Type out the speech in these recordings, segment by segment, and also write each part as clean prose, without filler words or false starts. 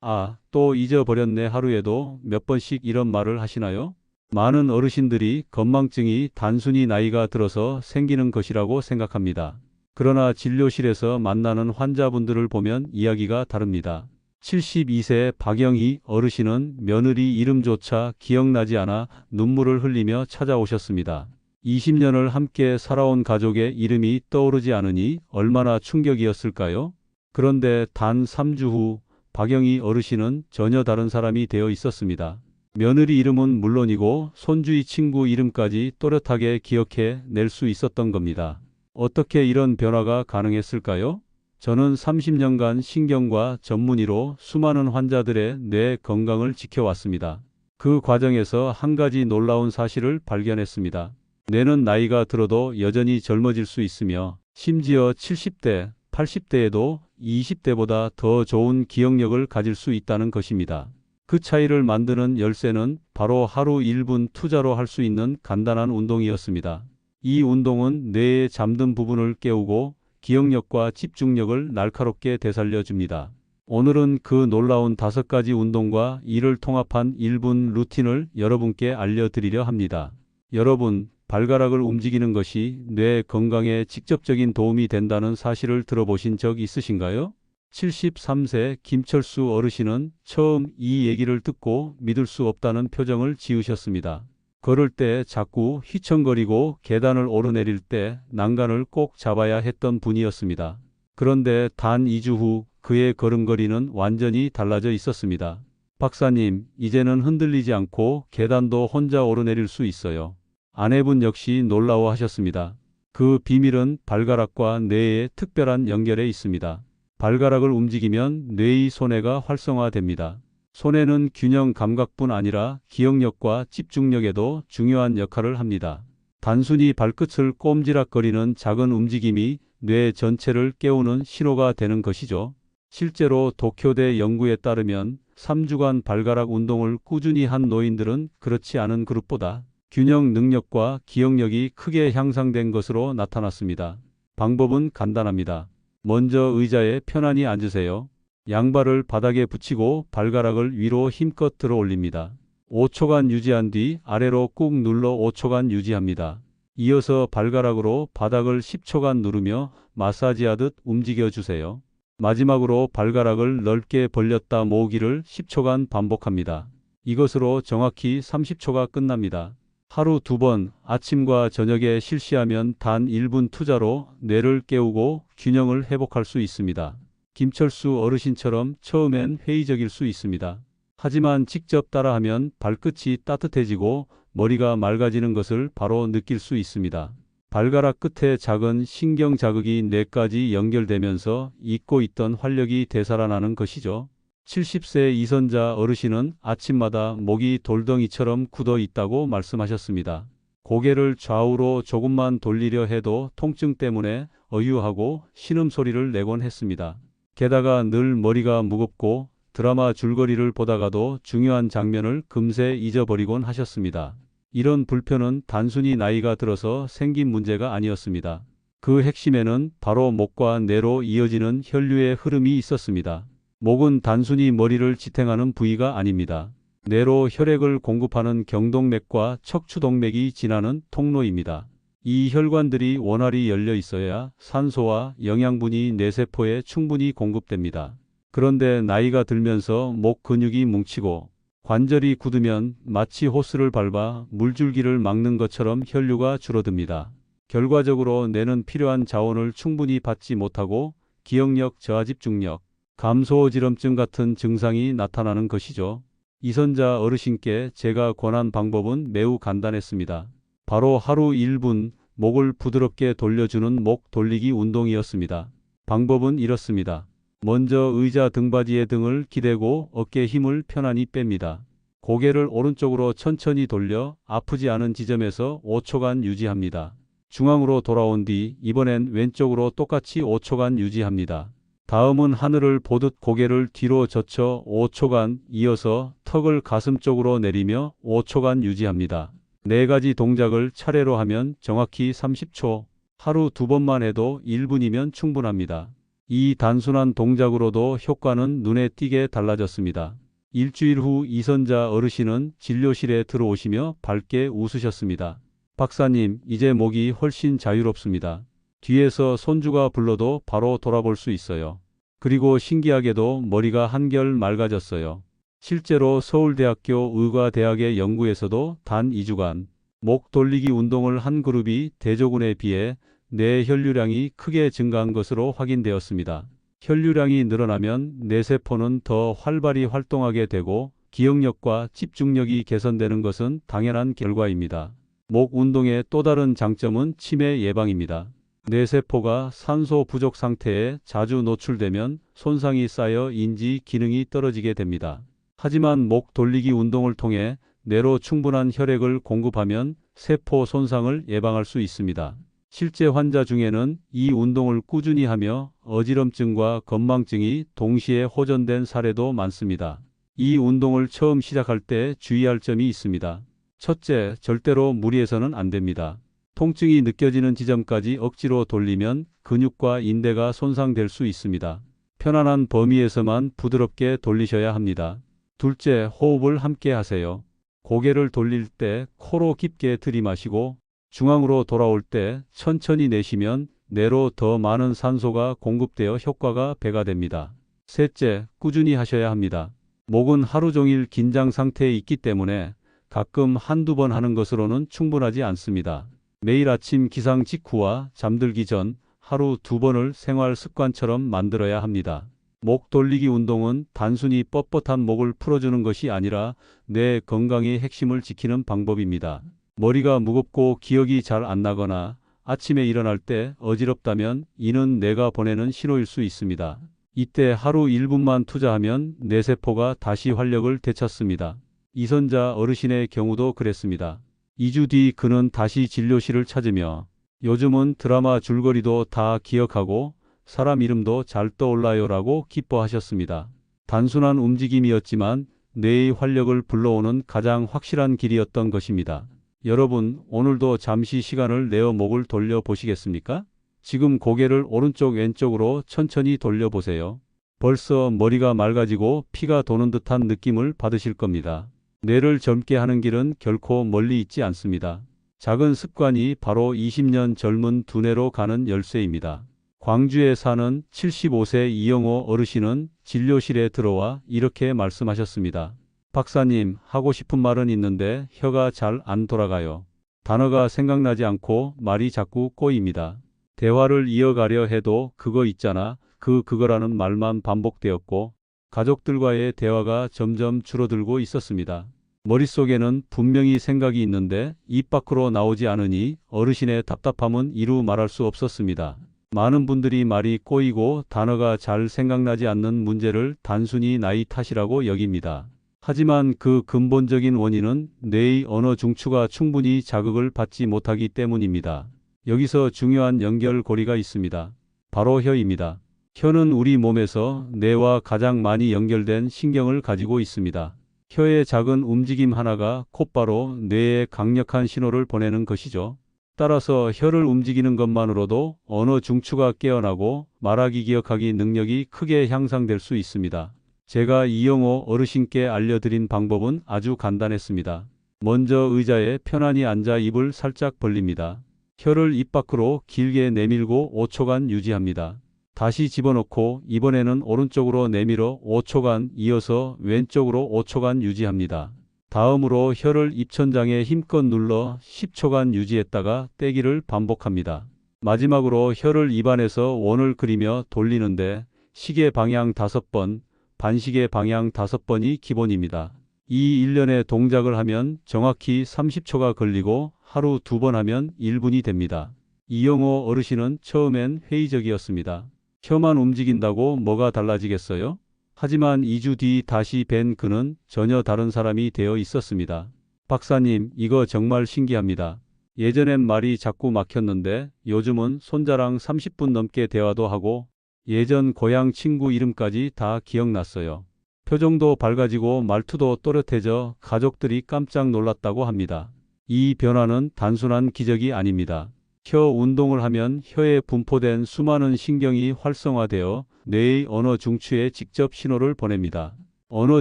아, 또 잊어버렸네. 하루에도 몇 번씩 이런 말을 하시나요? 많은 어르신들이 건망증이 단순히 나이가 들어서 생기는 것이라고 생각합니다. 그러나 진료실에서 만나는 환자분들을 보면 이야기가 다릅니다. 72세 박영희 어르신은 며느리 이름조차 기억나지 않아 눈물을 흘리며 찾아오셨습니다. 20년을 함께 살아온 가족의 이름이 떠오르지 않으니 얼마나 충격이었을까요? 그런데 단 3주 후 박영희 어르신은 전혀 다른 사람이 되어 있었습니다. 며느리 이름은 물론이고 손주의 친구 이름까지 또렷하게 기억해 낼 수 있었던 겁니다. 어떻게 이런 변화가 가능했을까요? 저는 30년간 신경과 전문의로 수많은 환자들의 뇌 건강을 지켜왔습니다. 그 과정에서 한 가지 놀라운 사실을 발견했습니다. 뇌는 나이가 들어도 여전히 젊어질 수 있으며 심지어 70대, 80대에도 20대보다 더 좋은 기억력을 가질 수 있다는 것입니다. 그 차이를 만드는 열쇠는 바로 하루 1분 투자로 할 수 있는 간단한 운동이었습니다. 이 운동은 뇌의 잠든 부분을 깨우고 기억력과 집중력을 날카롭게 되살려 줍니다. 오늘은 그 놀라운 5가지 운동과 이를 통합한 1분 루틴을 여러분께 알려드리려 합니다. 여러분, 발가락을 움직이는 것이 뇌 건강에 직접적인 도움이 된다는 사실을 들어보신 적 있으신가요? 73세 김철수 어르신은 처음 이 얘기를 듣고 믿을 수 없다는 표정을 지으셨습니다. 걸을 때 자꾸 휘청거리고 계단을 오르내릴 때 난간을 꼭 잡아야 했던 분이었습니다. 그런데 단 2주 후 그의 걸음걸이는 완전히 달라져 있었습니다. 박사님, 이제는 흔들리지 않고 계단도 혼자 오르내릴 수 있어요. 아내분 역시 놀라워하셨습니다. 그 비밀은 발가락과 뇌의 특별한 연결에 있습니다. 발가락을 움직이면 뇌의 손해가 활성화됩니다. 손해는 균형 감각뿐 아니라 기억력과 집중력에도 중요한 역할을 합니다. 단순히 발끝을 꼼지락거리는 작은 움직임이 뇌 전체를 깨우는 신호가 되는 것이죠. 실제로 도쿄대 연구에 따르면 3주간 발가락 운동을 꾸준히 한 노인들은 그렇지 않은 그룹보다 균형 능력과 기억력이 크게 향상된 것으로 나타났습니다. 방법은 간단합니다. 먼저 의자에 편안히 앉으세요. 양발을 바닥에 붙이고 발가락을 위로 힘껏 들어 올립니다. 5초간 유지한 뒤 아래로 꾹 눌러 5초간 유지합니다. 이어서 발가락으로 바닥을 10초간 누르며 마사지하듯 움직여 주세요. 마지막으로 발가락을 넓게 벌렸다 모으기를 10초간 반복합니다. 이것으로 정확히 30초가 끝납니다. 하루 2번 아침과 저녁에 실시하면 단 1분 투자로 뇌를 깨우고 균형을 회복할 수 있습니다. 김철수 어르신처럼 처음엔 회의적일 수 있습니다. 하지만 직접 따라하면 발끝이 따뜻해지고 머리가 맑아지는 것을 바로 느낄 수 있습니다. 발가락 끝에 작은 신경 자극이 뇌까지 연결되면서 잊고 있던 활력이 되살아나는 것이죠. 70세 이선자 어르신은 아침마다 목이 돌덩이처럼 굳어 있다고 말씀하셨습니다. 고개를 좌우로 조금만 돌리려 해도 통증 때문에 어유하고 신음소리를 내곤 했습니다. 게다가 늘 머리가 무겁고 드라마 줄거리를 보다가도 중요한 장면을 금세 잊어버리곤 하셨습니다. 이런 불편은 단순히 나이가 들어서 생긴 문제가 아니었습니다. 그 핵심에는 바로 목과 뇌로 이어지는 혈류의 흐름이 있었습니다. 목은 단순히 머리를 지탱하는 부위가 아닙니다. 뇌로 혈액을 공급하는 경동맥과 척추동맥이 지나는 통로입니다. 이 혈관들이 원활히 열려 있어야 산소와 영양분이 뇌세포에 충분히 공급됩니다. 그런데 나이가 들면서 목 근육이 뭉치고 관절이 굳으면 마치 호스를 밟아 물줄기를 막는 것처럼 혈류가 줄어듭니다. 결과적으로 뇌는 필요한 자원을 충분히 받지 못하고 기억력, 저하집중력, 감소어지럼증 같은 증상이 나타나는 것이죠. 이선자 어르신께 제가 권한 방법은 매우 간단했습니다. 바로 하루 1분 목을 부드럽게 돌려주는 목 돌리기 운동이었습니다. 방법은 이렇습니다. 먼저 의자 등받이에 등을 기대고 어깨 힘을 편안히 뺍니다. 고개를 오른쪽으로 천천히 돌려 아프지 않은 지점에서 5초간 유지합니다. 중앙으로 돌아온 뒤 이번엔 왼쪽으로 똑같이 5초간 유지합니다. 다음은 하늘을 보듯 고개를 뒤로 젖혀 5초간 이어서 턱을 가슴 쪽으로 내리며 5초간 유지합니다. 4가지 동작을 차례로 하면 정확히 30초, 하루 2번만 해도 1분이면 충분합니다. 이 단순한 동작으로도 효과는 눈에 띄게 달라졌습니다. 일주일 후 이선자 어르신은 진료실에 들어오시며 밝게 웃으셨습니다. 박사님, 이제 목이 훨씬 자유롭습니다. 뒤에서 손주가 불러도 바로 돌아볼 수 있어요. 그리고 신기하게도 머리가 한결 맑아졌어요. 실제로 서울대학교 의과대학의 연구에서도 단 2주간 목 돌리기 운동을 한 그룹이 대조군에 비해 뇌 혈류량이 크게 증가한 것으로 확인되었습니다. 혈류량이 늘어나면 뇌세포는 더 활발히 활동하게 되고 기억력과 집중력이 개선되는 것은 당연한 결과입니다. 목 운동의 또 다른 장점은 치매 예방입니다. 뇌세포가 산소 부족 상태에 자주 노출되면 손상이 쌓여 인지 기능이 떨어지게 됩니다. 하지만 목 돌리기 운동을 통해 뇌로 충분한 혈액을 공급하면 세포 손상을 예방할 수 있습니다. 실제 환자 중에는 이 운동을 꾸준히 하며 어지럼증과 건망증이 동시에 호전된 사례도 많습니다. 이 운동을 처음 시작할 때 주의할 점이 있습니다. 첫째, 절대로 무리해서는 안 됩니다. 통증이 느껴지는 지점까지 억지로 돌리면 근육과 인대가 손상될 수 있습니다. 편안한 범위에서만 부드럽게 돌리셔야 합니다. 둘째, 호흡을 함께 하세요. 고개를 돌릴 때 코로 깊게 들이마시고 중앙으로 돌아올 때 천천히 내쉬면 뇌로 더 많은 산소가 공급되어 효과가 배가 됩니다. 셋째, 꾸준히 하셔야 합니다. 목은 하루 종일 긴장 상태에 있기 때문에 가끔 한두 번 하는 것으로는 충분하지 않습니다. 매일 아침 기상 직후와 잠들기 전 하루 2번을 생활 습관처럼 만들어야 합니다. 목 돌리기 운동은 단순히 뻣뻣한 목을 풀어주는 것이 아니라 뇌 건강의 핵심을 지키는 방법입니다. 머리가 무겁고 기억이 잘 안 나거나 아침에 일어날 때 어지럽다면 이는 뇌가 보내는 신호일 수 있습니다. 이때 하루 1분만 투자하면 뇌세포가 다시 활력을 되찾습니다. 이선자 어르신의 경우도 그랬습니다. 2주 뒤 그는 다시 진료실을 찾으며 요즘은 드라마 줄거리도 다 기억하고 사람 이름도 잘 떠올라요라고 기뻐하셨습니다. 단순한 움직임이었지만 뇌의 활력을 불러오는 가장 확실한 길이었던 것입니다. 여러분, 오늘도 잠시 시간을 내어 목을 돌려 보시겠습니까? 지금 고개를 오른쪽 왼쪽으로 천천히 돌려 보세요. 벌써 머리가 맑아지고 피가 도는 듯한 느낌을 받으실 겁니다. 뇌를 젊게 하는 길은 결코 멀리 있지 않습니다. 작은 습관이 바로 20년 젊은 두뇌로 가는 열쇠입니다. 광주에 사는 75세 이영호 어르신은 진료실에 들어와 이렇게 말씀하셨습니다. 박사님, 하고 싶은 말은 있는데 혀가 잘 안 돌아가요. 단어가 생각나지 않고 말이 자꾸 꼬입니다. 대화를 이어가려 해도 그거 있잖아, 그거라는 말만 반복되었고 가족들과의 대화가 점점 줄어들고 있었습니다. 머릿속에는 분명히 생각이 있는데 입 밖으로 나오지 않으니 어르신의 답답함은 이루 말할 수 없었습니다. 많은 분들이 말이 꼬이고 단어가 잘 생각나지 않는 문제를 단순히 나이 탓이라고 여깁니다. 하지만 그 근본적인 원인은 뇌의 언어 중추가 충분히 자극을 받지 못하기 때문입니다. 여기서 중요한 연결고리가 있습니다. 바로 혀입니다. 혀는 우리 몸에서 뇌와 가장 많이 연결된 신경을 가지고 있습니다. 혀의 작은 움직임 하나가 곧바로 뇌에 강력한 신호를 보내는 것이죠. 따라서 혀를 움직이는 것만으로도 언어 중추가 깨어나고 말하기 기억하기 능력이 크게 향상될 수 있습니다. 제가 이영호 어르신께 알려드린 방법은 아주 간단했습니다. 먼저 의자에 편안히 앉아 입을 살짝 벌립니다. 혀를 입 밖으로 길게 내밀고 5초간 유지합니다. 다시 집어넣고 이번에는 오른쪽으로 내밀어 5초간 이어서 왼쪽으로 5초간 유지합니다. 다음으로 혀를 입천장에 힘껏 눌러 10초간 유지했다가 떼기를 반복합니다. 마지막으로 혀를 입안에서 원을 그리며 돌리는데 시계 방향 5번, 반시계 방향 5번이 기본입니다. 이 일련의 동작을 하면 정확히 30초가 걸리고 하루 2번 하면 1분이 됩니다. 이영호 어르신은 처음엔 회의적이었습니다. 혀만 움직인다고 뭐가 달라지겠어요? 하지만 2주 뒤 다시 뵌 그는 전혀 다른 사람이 되어 있었습니다. 박사님, 이거 정말 신기합니다. 예전엔 말이 자꾸 막혔는데 요즘은 손자랑 30분 넘게 대화도 하고 예전 고향 친구 이름까지 다 기억났어요. 표정도 밝아지고 말투도 또렷해져 가족들이 깜짝 놀랐다고 합니다. 이 변화는 단순한 기적이 아닙니다. 혀 운동을 하면 혀에 분포된 수많은 신경이 활성화되어 뇌의 언어 중추에 직접 신호를 보냅니다. 언어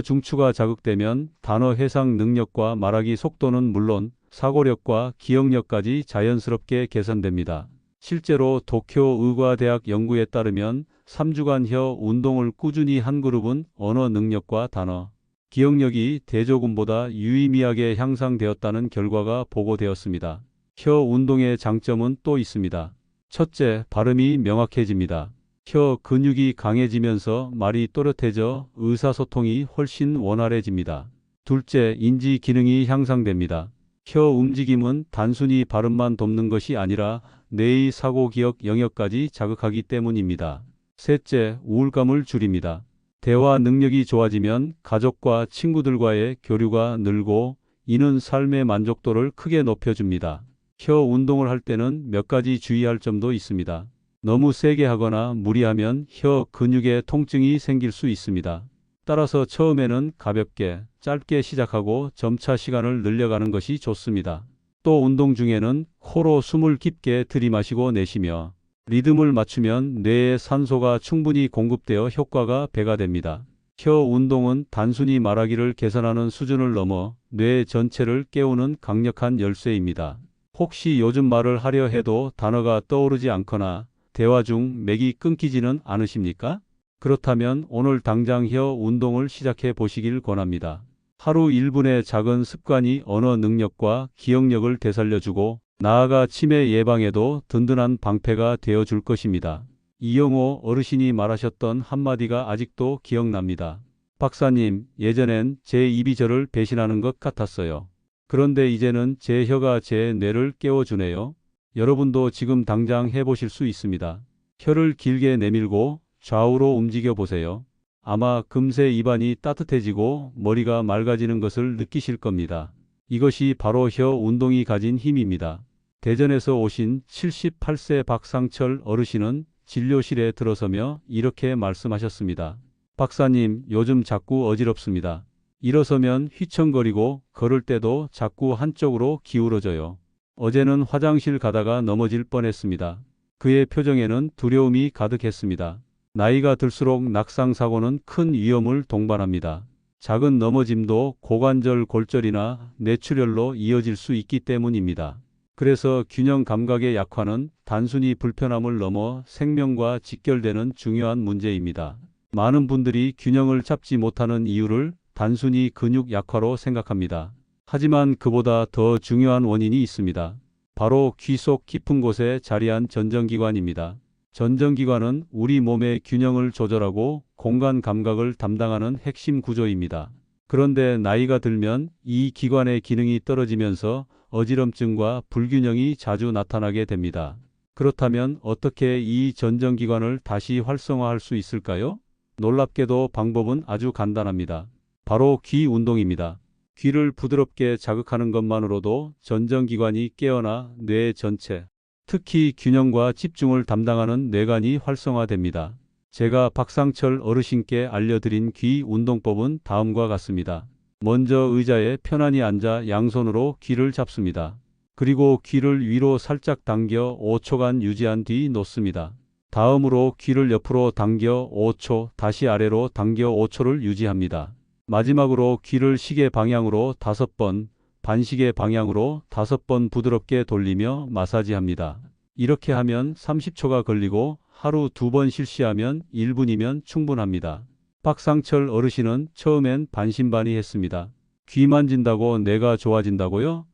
중추가 자극되면 단어 해상 능력과 말하기 속도는 물론 사고력과 기억력까지 자연스럽게 개선됩니다. 실제로 도쿄 의과대학 연구에 따르면 3주간 혀 운동을 꾸준히 한 그룹은 언어 능력과 단어, 기억력이 대조군보다 유의미하게 향상되었다는 결과가 보고되었습니다. 혀 운동의 장점은 또 있습니다. 첫째, 발음이 명확해집니다. 혀 근육이 강해지면서 말이 또렷해져 의사소통이 훨씬 원활해집니다. 둘째, 인지 기능이 향상됩니다. 혀 움직임은 단순히 발음만 돕는 것이 아니라 뇌의 사고 기억 영역까지 자극하기 때문입니다. 셋째, 우울감을 줄입니다. 대화 능력이 좋아지면 가족과 친구들과의 교류가 늘고 이는 삶의 만족도를 크게 높여줍니다. 혀 운동을 할 때는 몇 가지 주의할 점도 있습니다. 너무 세게 하거나 무리하면 혀 근육에 통증이 생길 수 있습니다. 따라서 처음에는 가볍게, 짧게 시작하고 점차 시간을 늘려가는 것이 좋습니다. 또 운동 중에는 코로 숨을 깊게 들이마시고 내쉬며 리듬을 맞추면 뇌에 산소가 충분히 공급되어 효과가 배가 됩니다. 혀 운동은 단순히 말하기를 개선하는 수준을 넘어 뇌 전체를 깨우는 강력한 열쇠입니다. 혹시 요즘 말을 하려 해도 단어가 떠오르지 않거나 대화 중 맥이 끊기지는 않으십니까? 그렇다면 오늘 당장 혀 운동을 시작해 보시길 권합니다. 하루 1분의 작은 습관이 언어 능력과 기억력을 되살려주고 나아가 치매 예방에도 든든한 방패가 되어줄 것입니다. 이영호 어르신이 말하셨던 한마디가 아직도 기억납니다. 박사님, 예전엔 제 입이 저를 배신하는 것 같았어요. 그런데 이제는 제 혀가 제 뇌를 깨워주네요. 여러분도 지금 당장 해보실 수 있습니다. 혀를 길게 내밀고 좌우로 움직여 보세요. 아마 금세 입안이 따뜻해지고 머리가 맑아지는 것을 느끼실 겁니다. 이것이 바로 혀 운동이 가진 힘입니다. 대전에서 오신 78세 박상철 어르신은 진료실에 들어서며 이렇게 말씀하셨습니다. 박사님, 요즘 자꾸 어지럽습니다. 일어서면 휘청거리고 걸을 때도 자꾸 한쪽으로 기울어져요. 어제는 화장실 가다가 넘어질 뻔했습니다. 그의 표정에는 두려움이 가득했습니다. 나이가 들수록 낙상사고는 큰 위험을 동반합니다. 작은 넘어짐도 고관절 골절이나 뇌출혈로 이어질 수 있기 때문입니다. 그래서 균형 감각의 약화는 단순히 불편함을 넘어 생명과 직결되는 중요한 문제입니다. 많은 분들이 균형을 잡지 못하는 이유를 단순히 근육 약화로 생각합니다. 하지만 그보다 더 중요한 원인이 있습니다. 바로 귀 속 깊은 곳에 자리한 전정기관입니다. 전정기관은 우리 몸의 균형을 조절하고 공간 감각을 담당하는 핵심 구조입니다. 그런데 나이가 들면 이 기관의 기능이 떨어지면서 어지럼증과 불균형이 자주 나타나게 됩니다. 그렇다면 어떻게 이 전정기관을 다시 활성화할 수 있을까요? 놀랍게도 방법은 아주 간단합니다. 바로 귀 운동입니다. 귀를 부드럽게 자극하는 것만으로도 전정기관이 깨어나 뇌 전체, 특히 균형과 집중을 담당하는 뇌관이 활성화됩니다. 제가 박상철 어르신께 알려드린 귀 운동법은 다음과 같습니다. 먼저 의자에 편안히 앉아 양손으로 귀를 잡습니다. 그리고 귀를 위로 살짝 당겨 5초간 유지한 뒤 놓습니다. 다음으로 귀를 옆으로 당겨 5초, 다시 아래로 당겨 5초를 유지합니다. 마지막으로 귀를 시계 방향으로 5번, 반시계 방향으로 5번 부드럽게 돌리며 마사지합니다. 이렇게 하면 30초가 걸리고 하루 2번 실시하면 1분이면 충분합니다. 박상철 어르신은 처음엔 반신반의했습니다. 귀 만진다고 뇌가 좋아진다고요?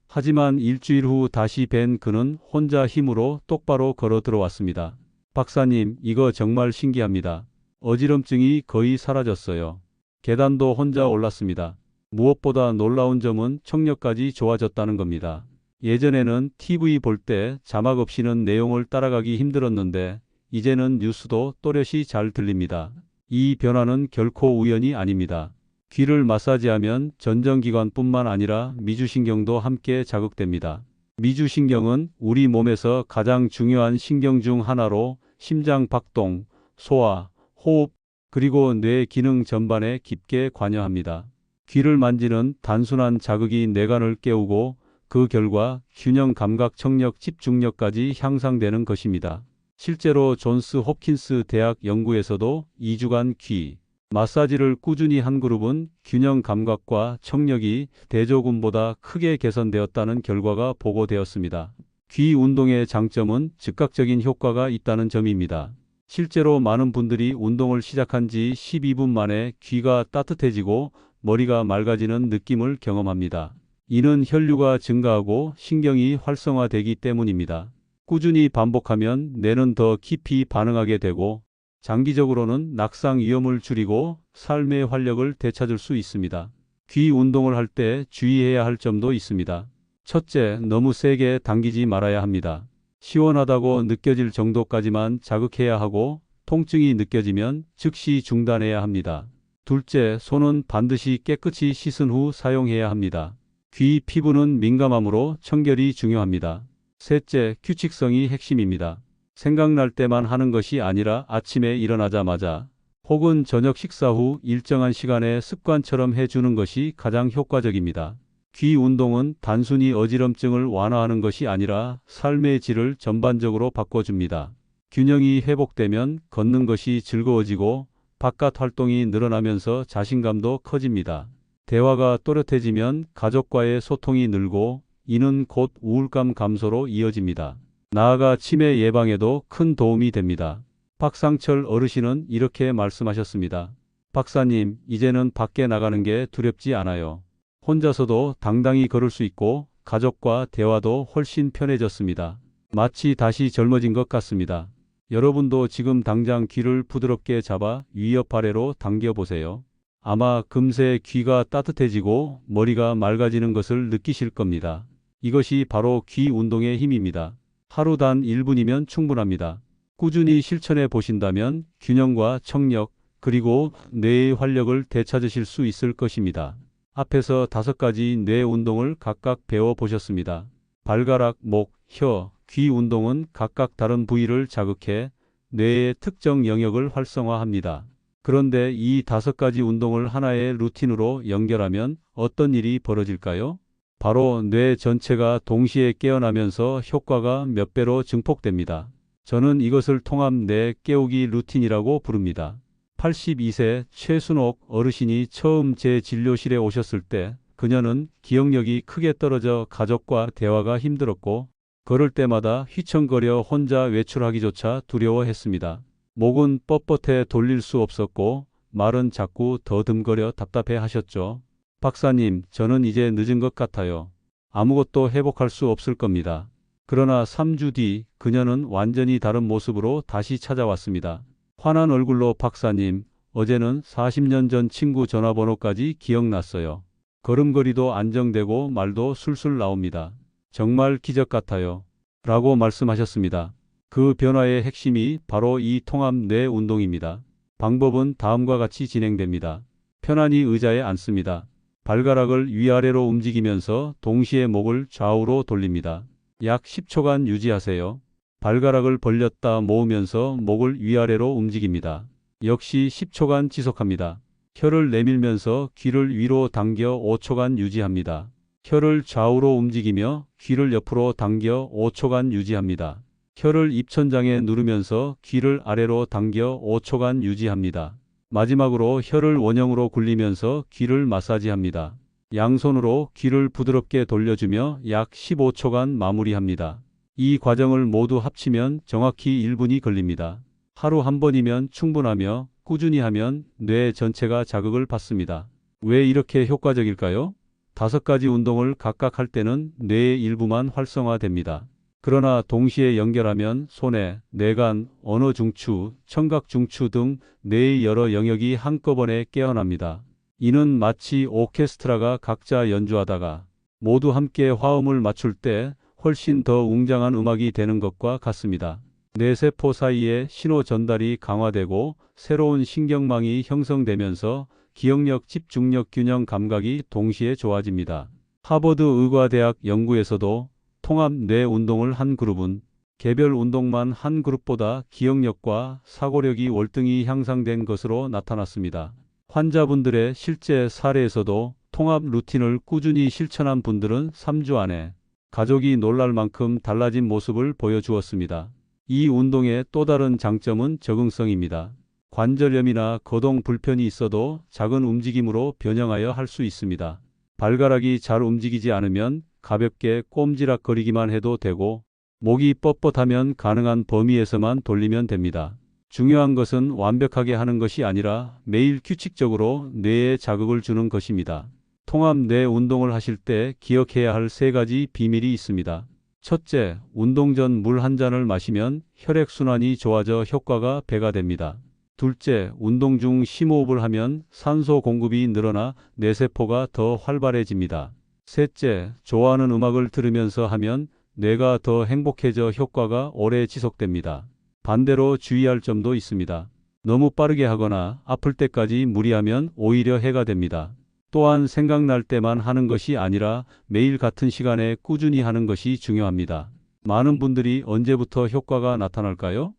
하지만 일주일 후 다시 뵌 그는 혼자 힘으로 똑바로 걸어 들어왔습니다. 박사님, 이거 정말 신기합니다. 어지럼증이 거의 사라졌어요. 계단도 혼자 올랐습니다. 무엇보다 놀라운 점은 청력까지 좋아졌다는 겁니다. 예전에는 TV 볼 때 자막 없이는 내용을 따라가기 힘들었는데 이제는 뉴스도 또렷이 잘 들립니다. 이 변화는 결코 우연이 아닙니다. 귀를 마사지하면 전정기관뿐만 아니라 미주신경도 함께 자극됩니다. 미주신경은 우리 몸에서 가장 중요한 신경 중 하나로 심장 박동, 소화, 호흡, 그리고 뇌 기능 전반에 깊게 관여합니다. 귀를 만지는 단순한 자극이 뇌관을 깨우고 그 결과 균형 감각, 청력, 집중력까지 향상되는 것입니다. 실제로 존스 홉킨스 대학 연구에서도 2주간 귀 마사지를 꾸준히 한 그룹은 균형 감각과 청력이 대조군보다 크게 개선되었다는 결과가 보고되었습니다. 귀 운동의 장점은 즉각적인 효과가 있다는 점입니다. 실제로 많은 분들이 운동을 시작한 지 12분 만에 귀가 따뜻해지고 머리가 맑아지는 느낌을 경험합니다. 이는 혈류가 증가하고 신경이 활성화되기 때문입니다. 꾸준히 반복하면 뇌는 더 깊이 반응하게 되고 장기적으로는 낙상 위험을 줄이고 삶의 활력을 되찾을 수 있습니다. 귀 운동을 할 때 주의해야 할 점도 있습니다. 첫째, 너무 세게 당기지 말아야 합니다. 시원하다고 느껴질 정도까지만 자극해야 하고 통증이 느껴지면 즉시 중단해야 합니다. 둘째, 손은 반드시 깨끗이 씻은 후 사용해야 합니다. 귀 피부는 민감하므로 청결이 중요합니다. 셋째, 규칙성이 핵심입니다. 생각날 때만 하는 것이 아니라 아침에 일어나자마자 혹은 저녁 식사 후 일정한 시간에 습관처럼 해주는 것이 가장 효과적입니다. 귀 운동은 단순히 어지럼증을 완화하는 것이 아니라 삶의 질을 전반적으로 바꿔줍니다. 균형이 회복되면 걷는 것이 즐거워지고 바깥 활동이 늘어나면서 자신감도 커집니다. 대화가 또렷해지면 가족과의 소통이 늘고 이는 곧 우울감 감소로 이어집니다. 나아가 치매 예방에도 큰 도움이 됩니다. 박상철 어르신은 이렇게 말씀하셨습니다. 박사님, 이제는 밖에 나가는 게 두렵지 않아요. 혼자서도 당당히 걸을 수 있고 가족과 대화도 훨씬 편해졌습니다. 마치 다시 젊어진 것 같습니다. 여러분도 지금 당장 귀를 부드럽게 잡아 위옆 아래로 당겨보세요. 아마 금세 귀가 따뜻해지고 머리가 맑아지는 것을 느끼실 겁니다. 이것이 바로 귀 운동의 힘입니다. 하루 단 1분이면 충분합니다. 꾸준히 실천해 보신다면 균형과 청력 그리고 뇌의 활력을 되찾으실 수 있을 것입니다. 앞에서 5가지 뇌 운동을 각각 배워 보셨습니다. 발가락, 목, 혀, 귀 운동은 각각 다른 부위를 자극해 뇌의 특정 영역을 활성화합니다. 그런데 이 5가지 운동을 하나의 루틴으로 연결하면 어떤 일이 벌어질까요? 바로 뇌 전체가 동시에 깨어나면서 효과가 몇 배로 증폭됩니다. 저는 이것을 통합 뇌 깨우기 루틴이라고 부릅니다. 82세 최순옥 어르신이 처음 제 진료실에 오셨을 때 그녀는 기억력이 크게 떨어져 가족과 대화가 힘들었고 걸을 때마다 휘청거려 혼자 외출하기조차 두려워했습니다. 목은 뻣뻣해 돌릴 수 없었고 말은 자꾸 더듬거려 답답해 하셨죠. 박사님, 저는 이제 늦은 것 같아요. 아무것도 회복할 수 없을 겁니다. 그러나 3주 뒤 그녀는 완전히 다른 모습으로 다시 찾아왔습니다. 환한 얼굴로 박사님, 어제는 40년 전 친구 전화번호까지 기억났어요. 걸음걸이도 안정되고 말도 술술 나옵니다. 정말 기적 같아요. 라고 말씀하셨습니다. 그 변화의 핵심이 바로 이 통합 뇌 운동입니다. 방법은 다음과 같이 진행됩니다. 편안히 의자에 앉습니다. 발가락을 위아래로 움직이면서 동시에 목을 좌우로 돌립니다. 약 10초간 유지하세요. 발가락을 벌렸다 모으면서 목을 위아래로 움직입니다. 역시 10초간 지속합니다. 혀를 내밀면서 귀를 위로 당겨 5초간 유지합니다. 혀를 좌우로 움직이며 귀를 옆으로 당겨 5초간 유지합니다. 혀를 입천장에 누르면서 귀를 아래로 당겨 5초간 유지합니다. 마지막으로 혀를 원형으로 굴리면서 귀를 마사지합니다. 양손으로 귀를 부드럽게 돌려주며 약 15초간 마무리합니다. 이 과정을 모두 합치면 정확히 1분이 걸립니다. 하루 한 번이면 충분하며 꾸준히 하면 뇌 전체가 자극을 받습니다. 왜 이렇게 효과적일까요? 5가지 운동을 각각 할 때는 뇌의 일부만 활성화됩니다. 그러나 동시에 연결하면 손해, 뇌간, 언어 중추, 청각 중추 등 뇌의 여러 영역이 한꺼번에 깨어납니다. 이는 마치 오케스트라가 각자 연주하다가 모두 함께 화음을 맞출 때 훨씬 더 웅장한 음악이 되는 것과 같습니다. 뇌세포 사이에 신호 전달이 강화되고 새로운 신경망이 형성되면서 기억력, 집중력, 균형 감각이 동시에 좋아집니다. 하버드 의과대학 연구에서도 통합 뇌 운동을 한 그룹은 개별 운동만 한 그룹보다 기억력과 사고력이 월등히 향상된 것으로 나타났습니다. 환자분들의 실제 사례에서도 통합 루틴을 꾸준히 실천한 분들은 3주 안에 가족이 놀랄 만큼 달라진 모습을 보여주었습니다. 이 운동의 또 다른 장점은 적응성입니다. 관절염이나 거동 불편이 있어도 작은 움직임으로 변형하여 할 수 있습니다. 발가락이 잘 움직이지 않으면 가볍게 꼼지락거리기만 해도 되고, 목이 뻣뻣하면 가능한 범위에서만 돌리면 됩니다. 중요한 것은 완벽하게 하는 것이 아니라 매일 규칙적으로 뇌에 자극을 주는 것입니다. 통합 뇌 운동을 하실 때 기억해야 할 3가지 비밀이 있습니다. 첫째, 운동 전 물 한 잔을 마시면 혈액순환이 좋아져 효과가 배가 됩니다. 둘째, 운동 중 심호흡을 하면 산소 공급이 늘어나 뇌세포가 더 활발해집니다. 셋째, 좋아하는 음악을 들으면서 하면 뇌가 더 행복해져 효과가 오래 지속됩니다. 반대로 주의할 점도 있습니다. 너무 빠르게 하거나 아플 때까지 무리하면 오히려 해가 됩니다. 또한 생각날 때만 하는 것이 아니라 매일 같은 시간에 꾸준히 하는 것이 중요합니다. 많은 분들이 언제부터 효과가 나타날까요?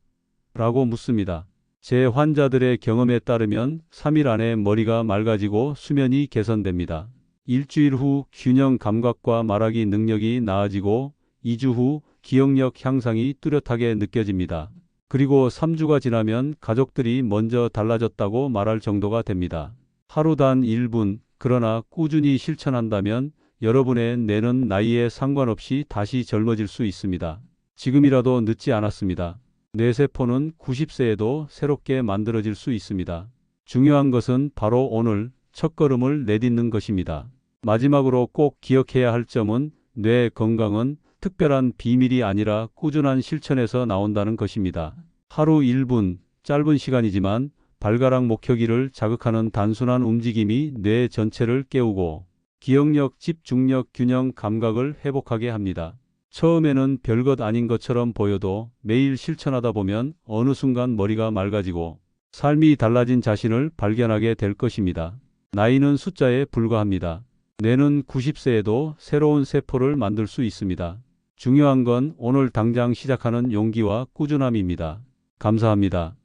라고 묻습니다. 제 환자들의 경험에 따르면 3일 안에 머리가 맑아지고 수면이 개선됩니다. 일주일 후 균형 감각과 말하기 능력이 나아지고 2주 후 기억력 향상이 뚜렷하게 느껴집니다. 그리고 3주가 지나면 가족들이 먼저 달라졌다고 말할 정도가 됩니다. 하루 단 1분, 그러나 꾸준히 실천한다면 여러분의 뇌는 나이에 상관없이 다시 젊어질 수 있습니다. 지금이라도 늦지 않았습니다. 뇌세포는 90세에도 새롭게 만들어질 수 있습니다. 중요한 것은 바로 오늘 첫걸음을 내딛는 것입니다. 마지막으로 꼭 기억해야 할 점은 뇌 건강은 특별한 비밀이 아니라 꾸준한 실천에서 나온다는 것입니다. 하루 1분, 짧은 시간이지만 발가락 목혀기를 자극하는 단순한 움직임이 뇌 전체를 깨우고 기억력, 집중력, 균형 감각을 회복하게 합니다. 처음에는 별것 아닌 것처럼 보여도 매일 실천하다 보면 어느 순간 머리가 맑아지고 삶이 달라진 자신을 발견하게 될 것입니다. 나이는 숫자에 불과합니다. 뇌는 90세에도 새로운 세포를 만들 수 있습니다. 중요한 건 오늘 당장 시작하는 용기와 꾸준함입니다. 감사합니다.